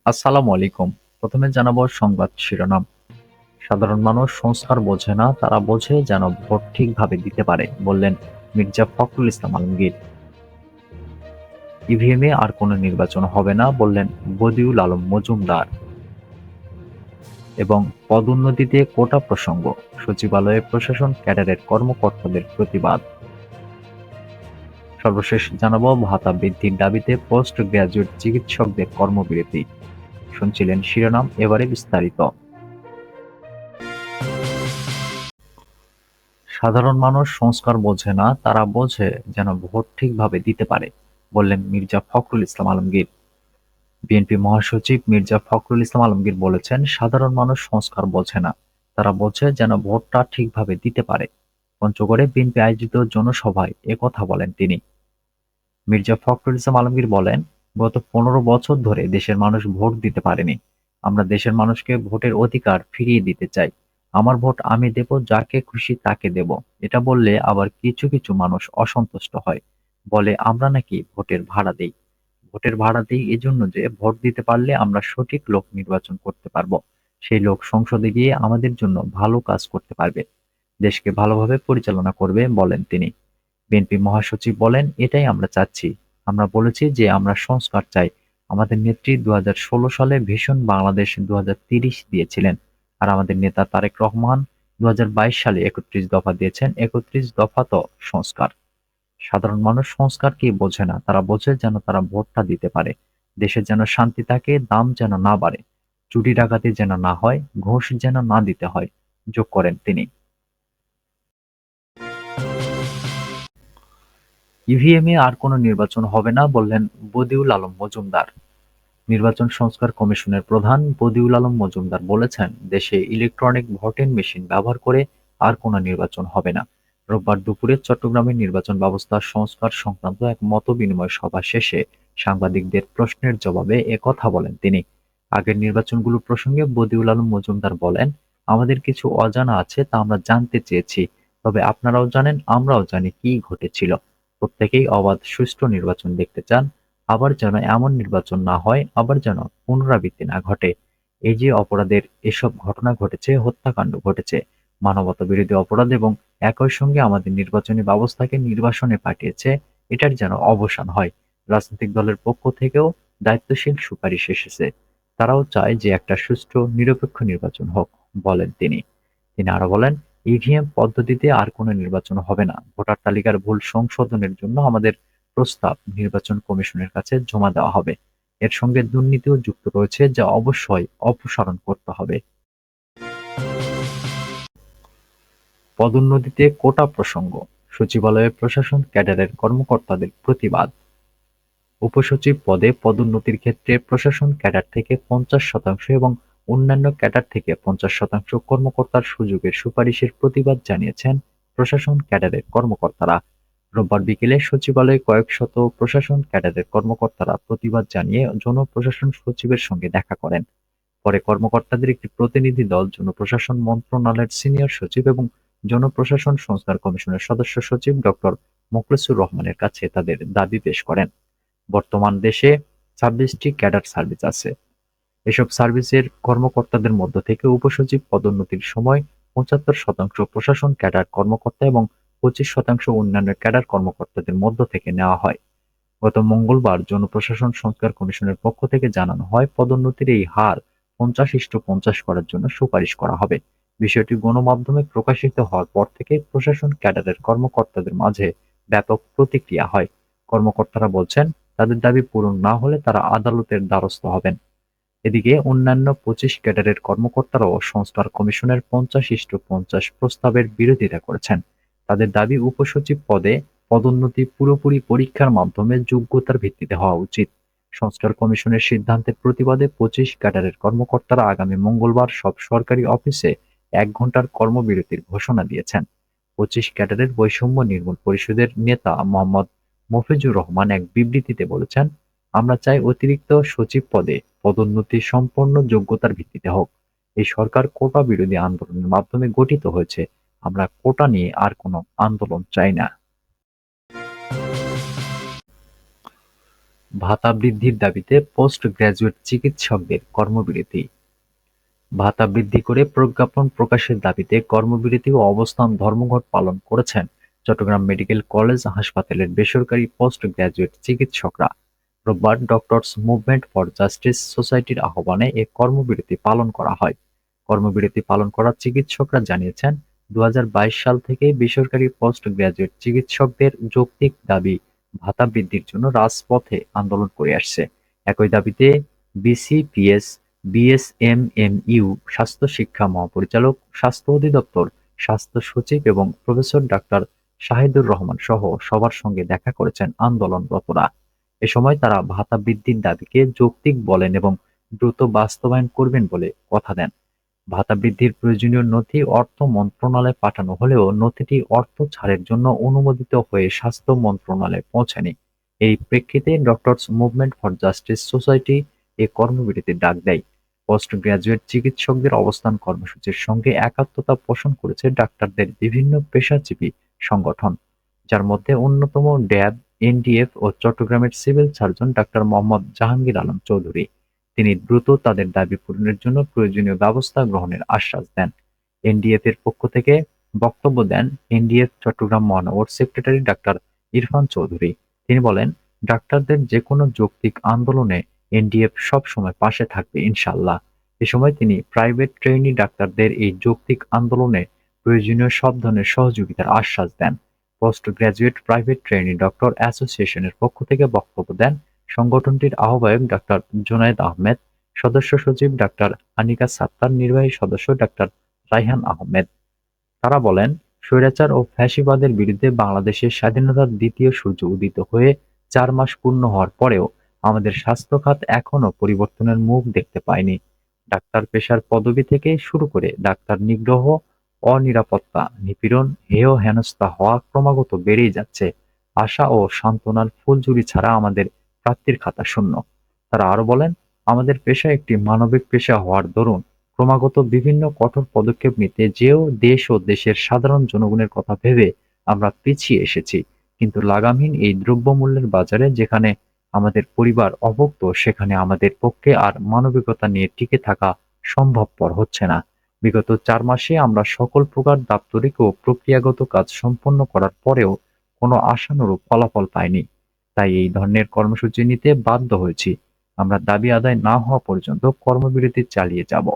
আসসালামু আলাইকুম। প্রথমে জানাবো সংবাদ শিরোনাম। সাধারণ মানুষ সংস্কার বোঝে না, তারা বোঝে যেন ভোট ঠিকভাবে দিতে পারে, বললেন মির্জা ফখরুল ইসলাম আলমগীর। ইভিএমে আর কোনো নির্বাচন হবে না, বললেন বদিউল আলম মজুমদার। এবং পদোন্নতিতে কোটা প্রসঙ্গ, সচিবালয়ে প্রশাসন ক্যাডারের কর্মকর্তাদের প্রতিবাদ। সর্বশেষ জানাবো ভাতা বৃদ্ধির দাবিতে পোস্ট গ্রাজুয়েট চিকিৎসকদের কর্মবিরতি। শুনছিলেন শিরোনাম, এবারে বিস্তারিত। সাধারণ মানুষ সংস্কার বোঝে না, তারা বোঝে যেন ভোট ঠিকভাবে দিতে পারে, বললেন মির্জা ফখরুল ইসলাম আলমগীর। বিএনপি মহাসচিব মির্জা ফখরুল ইসলাম আলমগীর বলেছেন, সাধারণ মানুষ সংস্কার বোঝে না, তারা বোঝে যেন ভোটটা ঠিকভাবে দিতে পারে। পঞ্চগড়ে বিএনপি আয়োজিত জনসভায় একথা বলেন তিনি। মির্জা ফখরুল ইসলাম আলমগীর বলেন, গত 15 বছর ধরে দেশের মানুষ ভোট দিতে পারেনি। আমরা দেশের মানুষকে ভোটের অধিকার ফিরিয়ে দিতে চাই। আমার ভোট আমি দেব, যাকে খুশি তাকে দেব। এটা বললে আবার কিছু কিছু মানুষ অসন্তুষ্ট হয়, বলে আমরা নাকি ভোটের ভাড়া দেই। ভোটের ভাড়া দিই এজন্য যে ভোট দিতে পারলে আমরা সঠিক লোক নির্বাচন করতে পারবো। সেই লোক সংসদে গিয়ে আমাদের জন্য ভালো কাজ করতে পারবে, দেশকে ভালোভাবে পরিচালনা করবে, বলেন তিনি। বিএনপি মহাসচিব বলেন, এটাই আমরা চাচ্ছি। আমরা বলেছি যে আমরা সংস্কার চাই। আমাদের নেত্রী 2016 সালে ভীষণ বাংলাদেশ 2030 দিয়েছিলেন। আর আমাদের নেতা তারেক রহমান 2022 সালে 31 দফা দিয়েছেন। 31 দফা তো সংস্কার। সাধারণ মানুষ সংস্কার কি বোঝে না, তারা বোঝে যেন তারা ভোটটা দিতে পারে। দেশে যেন শান্তি থাকে, দাম যেন না বাড়ে, চুরি ডাকাতি যেন না হয়, ঘুষ যেন না দিতে হয়, যোগ করেন তিনি। ইভিএমে আর কোনো নির্বাচন হবে না, বললেন বদিউল আলম মজুমদার। নির্বাচন সংস্কার কমিশনের প্রধান বদিউল আলম মজুমদার বলেছেন, দেশে ইলেকট্রনিক ভোটিং মেশিন ব্যবহার করে আর কোনো নির্বাচন হবে না। রোববার দুপুরে চট্টগ্রামের নির্বাচন ব্যবস্থা সংস্কার সংক্রান্ত এক মতবিনিময় সভা শেষে সাংবাদিকদের প্রশ্নের জবাবে একথা বলেন তিনি। আগের নির্বাচনগুলো প্রসঙ্গে বদিউল আলম মজুমদার বলেন, আমাদের কিছু অজানা আছে, তা আমরা জানতে চেয়েছি। তবে আপনারাও জানেন, আমরাও জানি কি ঘটেছিল। প্রত্যেকেই অবাধ সুষ্ঠু নির্বাচন দেখতে চান। আবার যেন এমন নির্বাচন না হয়, আবার যেন পুনরাবৃত্তি না ঘটে। এই যে অপরাধের এসব ঘটনা ঘটেছে, হত্যাকাণ্ড ঘটেছে, মানবতা বিরোধী অপরাধ, এবং একই সঙ্গে আমাদের নির্বাচনী ব্যবস্থাকে নির্বাসনে পাঠিয়েছে, এটার যেন অবসান হয়। রাজনৈতিক দলের পক্ষ থেকেও দায়িত্বশীল সুপারিশ এসেছে। তারাও চায় যে একটা সুষ্ঠু নিরপেক্ষ নির্বাচন হোক, বলেন তিনি। তিনি আরো বলেন, ইভিএম পদ্ধতিতে আর কোনো নির্বাচন হবে না। ভোটার তালিকার ভুল সংশোধনের জন্য আমাদের প্রস্তাব নির্বাচন কমিশনের কাছে জমা দেওয়া হবে। এর সঙ্গে দুর্নীতিও যুক্ত রয়েছে, যা অবশ্যই অপসারণ করতে হবে। পদোন্নতিতে কোটা প্রসঙ্গ, সচিবালয়ে প্রশাসন ক্যাডারের কর্মকর্তাদের প্রতিবাদ। উপসচিব পদে পদোন্নতির ক্ষেত্রে প্রশাসন ক্যাডার থেকে 50% এবং অন্যান্য ক্যাডার থেকে 50% কর্মকর্তার সুযোগের সুপারিশের প্রতিবাদ জানিয়েছেন প্রশাসন ক্যাডারের কর্মকর্তারা। রোববার বিকেলে সচিবালয়ে কয়েক শত প্রশাসন ক্যাডারের কর্মকর্তারা প্রতিবাদ জানিয়ে জনপ্রশাসন সচিবের সঙ্গে দেখা করেন। পরে কর্মকর্তাদের একটি প্রতিনিধি দল জনপ্রশাসন মন্ত্রণালয়ের সিনিয়র সচিব এবং জনপ্রশাসন সংস্কার কমিশনের সদস্য সচিব ডক্টর মোখলেছুর রহমানের কাছে তাদের দাবি পেশ করেন। বর্তমান দেশে 26টি ক্যাডার সার্ভিস আছে। এসব সার্ভিসের কর্মকর্তাদের মধ্য থেকে উপসচিব পদোন্নতির সময় 75% প্রশাসন ক্যাডার কর্মকর্তা এবং 25% অন্যান্য ক্যাডার কর্মকর্তাদের মধ্য থেকে নেওয়া হয়। গত মঙ্গলবার জনপ্রশাসন সংস্কার কমিশনের পক্ষ থেকে জানানো হয়, পদোন্নতির এই হার 50:50 করার জন্য সুপারিশ করা হবে। বিষয়টি গণমাধ্যমে প্রকাশিত হওয়ার পর থেকে প্রশাসন ক্যাডারের কর্মকর্তাদের মাঝে ব্যাপক প্রতিক্রিয়া হয়। কর্মকর্তারা বলছেন, তাদের দাবি পূরণ না হলে তারা আদালতের দ্বারস্থ হবেন। এদিকে অন্যান্য 25 ক্যাডারের কর্মকর্তারাও সংস্কার কমিশনের 50:50 প্রস্তাবের বিরোধিতা করেছেন। তাদের দাবি, উপসচিব পদে পদোন্নতি পুরোপুরি পরীক্ষার মাধ্যমে যোগ্যতার ভিত্তিতে হওয়া উচিত। সংস্কার কমিশনের সিদ্ধান্তের প্রতিবাদে 25 ক্যাডারের কর্মকর্তারা আগামী মঙ্গলবার সব সরকারি অফিসে 1 ঘণ্টার কর্মবিরতির ঘোষণা দিয়েছেন। 25 ক্যাডারের বৈষম্য নির্মূল পরিষদের নেতা মোহাম্মদ মফিজুর রহমান এক বিবৃতিতে বলেছেন, আমরা চাই অতিরিক্ত সচিব পদে পদোন্নতি সম্পূর্ণ যোগ্যতার ভিত্তিতে হোক। এই সরকার কোটা বিরোধী আন্দোলনের মাধ্যমে গঠিত হয়েছে। আমরা কোটা নিয়ে আর কোনো আন্দোলন চাই না। ভাতা বৃদ্ধির দাবিতে পোস্ট গ্র্যাজুয়েট চিকিৎসকদের কর্মবিরতি। ভাতা বৃদ্ধি করে প্রজ্ঞাপন প্রকাশের দাবিতে কর্মবিরতি ও অবস্থান ধর্মঘট পালন করেছেন চট্টগ্রাম মেডিকেল কলেজ হাসপাতালের বেসরকারি পোস্ট গ্র্যাজুয়েট চিকিৎসকরা। রোববার ডক্টরস মুভমেন্ট ফর জাস্টিস সোসাইটির আহ্বানে এ কর্মবিরতি পালন করা হয়। কর্মবিরতি পালন করা চিকিৎসকরা জানিয়েছেন, 2022 সাল থেকে বেসরকারি পোস্ট গ্র্যাজুয়েট চিকিৎসকদের যৌক্তিক দাবি ভাতা বৃদ্ধির জন্য রাজপথে আন্দোলন করে আসছে। একই দাবিতে বিসিপিএস, বিএসএমএমইউ, স্বাস্থ্য শিক্ষা মহাপরিচালক, স্বাস্থ্য অধিদপ্তর, স্বাস্থ্য সচিব এবং প্রফেসর ডাক্তার শাহিদুর রহমান সহ সবার সঙ্গে দেখা করেছেন আন্দোলনরতরা। এ সময় তারা ভাতা বৃদ্ধির দাবিকে যৌক্তিক বলেন এবং দ্রুত বাস্তবায়ন করবেন বলে কথা দেন। ভাতা বৃদ্ধির প্রয়োজনীয় নথি অর্থ মন্ত্রণালয়ে পাঠানো হলেও নথিটি অর্থ ছাড়ের জন্য অনুমোদিত হয়ে স্বাস্থ্য মন্ত্রণালয়ে পৌঁছায়নি। এই প্রেক্ষিতে doctors movement for justice society এ কর্মবিরতির ডাক দেয়। পোস্ট গ্র্যাজুয়েট চিকিৎসকদের অবস্থান কর্মসূচির সঙ্গে একাত্মতা পোষণ করেছে ডাক্তারদের বিভিন্ন পেশাজীবী সংগঠন, যার মধ্যে অন্যতম ড্যাব, এনডিএফ ও চট্টগ্রামের civil surgeon doctor Mohammad Jahangir Alam Chowdhury. তিনি দ্রুত তাদের দাবি পূরণের জন্য প্রয়োজনীয় ব্যবস্থা গ্রহণের আশ্বাস দেন। এনডিএফ এর পক্ষ থেকে বক্তব্য দেন এনডিএফ চট্টগ্রাম মহানগর সেক্রেটারি ডাক্তার ইরফান চৌধুরী। তিনি বলেন, ডাক্তারদের যেকোনো যৌক্তিক আন্দোলনে এনডিএফ সবসময় পাশে থাকবে ইনশাআল্লাহ। এ সময় তিনি প্রাইভেট ট্রেইনি ডাক্তারদের এই যৌক্তিক আন্দোলনে প্রয়োজনীয় সব ধরনের সহযোগিতার আশ্বাস দেন। Post graduate private trainee doctor অ্যাসোসিয়েশনের পক্ষ থেকে বক্তব্য দেন সংগঠনটির আহ্বায়ক ডাক্তার জুনায়েদ আহমেদ, সদস্য সচিব ডাক্তার আনিকা সাত্তার, নির্বাহী সদস্য ডাক্তার রায়হান আহমেদ। তারা বলেন, স্বৈরাচার ও ফ্যাসিবাদের বিরুদ্ধে বাংলাদেশের স্বাধীনতার দ্বিতীয় সূর্য উদিত হয়ে 4 মাস পূর্ণ হওয়ার পরেও আমাদের স্বাস্থ্য খাত এখনো পরিবর্তনের মুখ দেখতে পায়নি। ডাক্তার পেশার পদবি থেকে শুরু করে ডাক্তার নিগ্রহ, অনিরাপত্তা, নিপীড়ন, হেয় হেনস্থা হওয়া ক্রমাগত বেড়েই যাচ্ছে। আশা ও সান্ত্বনার ফুলঝুরি ছাড়া আমাদের প্রাপ্তির খাতা শূন্য। তারা আরো বলেন, আমাদের পেশা একটি মানবিক পেশা হওয়ার দরুন ক্রমাগত বিভিন্ন কঠোর পদক্ষেপ নিতে যেও দেশ ও দেশের সাধারণ জনগণের কথা ভেবে আমরা পিছিয়ে এসেছি, কিন্তু লাগামহীন এই দ্রব্যমূল্যের বাজারে যেখানে আমাদের পরিবার অভুক্ত, সেখানে আমাদের পক্ষে আর মানবিকতা নিয়ে টিকে থাকা সম্ভবপর হচ্ছে না। বিগত 4 মাসে আমরা সকল প্রকার দাপ্তরিক ও প্রক্রিয়াগত কাজ সম্পন্ন করার পরেও কোনো আশানুরূপ ফলাফল পাইনি। তাই এই ধরনের কর্মসূচি নিতে বাধ্য হয়েছি। আমরা দাবি আদায় না হওয়া পর্যন্ত কর্মবিরতি চালিয়ে যাব।